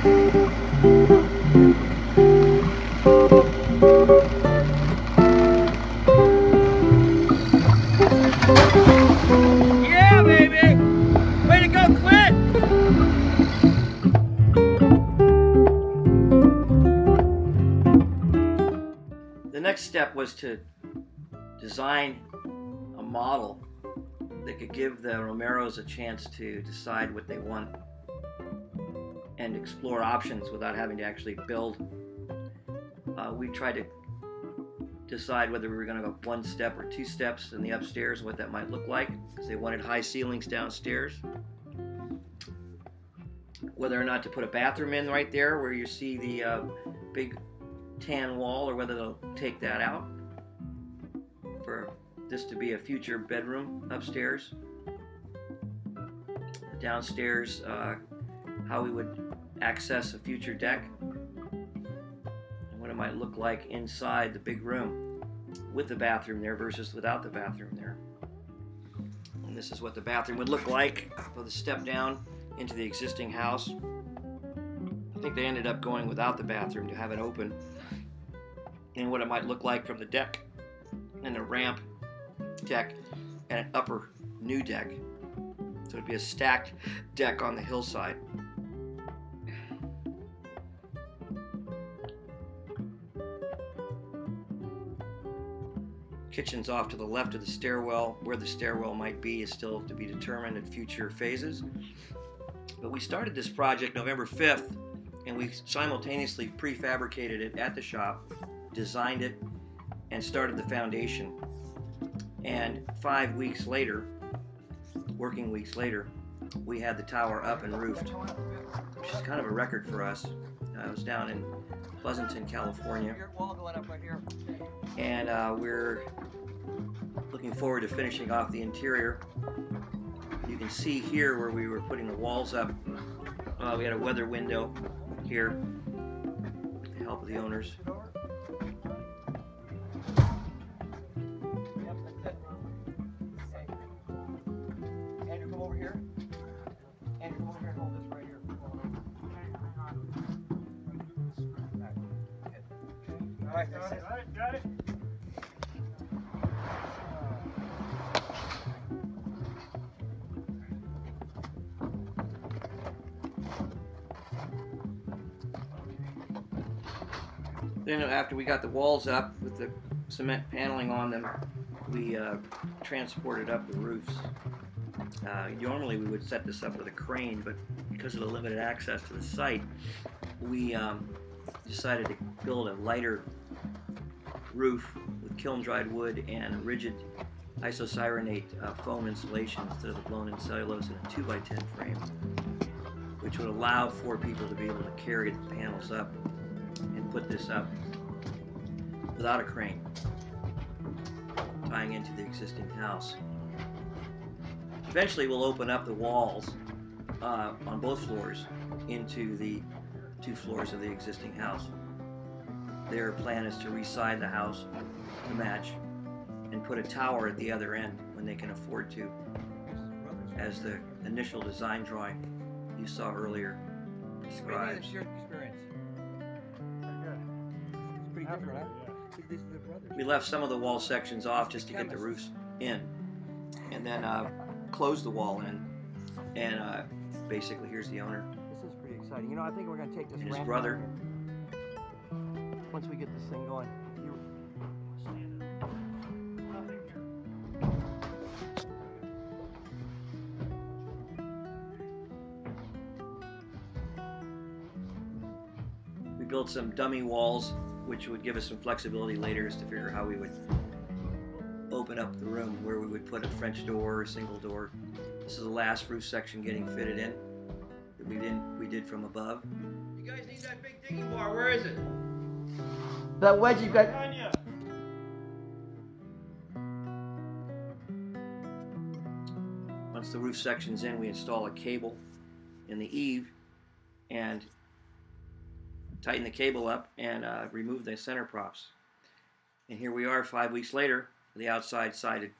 Yeah, baby! Way to go, Clint! The next step was to design a model that could give the Romeros a chance to decide what they want and explore options without having to actually build. We tried to decide whether we were going to go one step or two steps in the upstairs, what that might look like, because they wanted high ceilings downstairs. Whether or not to put a bathroom in right there where you see the big tan wall, or whether they'll take that out for this to be a future bedroom upstairs. Downstairs, how we would access a future deck and what it might look like inside the big room with the bathroom there versus without the bathroom there. And this is what the bathroom would look like for the step down into the existing house. I think they ended up going without the bathroom to have it open, and what it might look like from the deck and a ramp deck and an upper new deck. So it'd be a stacked deck on the hillside. Kitchen's off to the left of the stairwell. Where the stairwell might be is still to be determined in future phases. But we started this project November 5th, and we simultaneously prefabricated it at the shop, designed it, and started the foundation. And 5 weeks later, working weeks later, we had the tower up and roofed, which is kind of a record for us. I was down in Pleasanton, California, and we're looking forward to finishing off the interior. You can see here where we were putting the walls up. We had a weather window here to help the owners. Andrew, come over here. Andrew, come over here and hold this right here. All right, got it. Then after we got the walls up with the cement paneling on them, we transported up the roofs. Normally we would set this up with a crane, but because of the limited access to the site, we decided to build a lighter roof with kiln-dried wood and a rigid isocyrenate foam insulation instead of the blown-in cellulose in a 2x10 frame, which would allow 4 people to be able to carry the panels up and put this up without a crane, tying into the existing house. Eventually we'll open up the walls on both floors into the 2 floors of the existing house. Their plan is to reside the house to match and put a tower at the other end when they can afford to, as the initial design drawing you saw earlier describes. Pretty different, huh? We left some of the wall sections off just to get the roofs in, and then closed the wall in, and basically here's the owner. This is pretty exciting. You know, I think we're going to take this and his brother. Once we get this thing going. We built some dummy walls, which would give us some flexibility later as to figure how we would open up the room, where we would put a French door or a single door. This is the last roof section getting fitted in that we did from above. You guys need that big digging bar. Where is it? That wedge you've got. Behind you. Once the roof section's in, we install a cable in the eave and tighten the cable up and remove the center props. And here we are 5 weeks later, the outside sided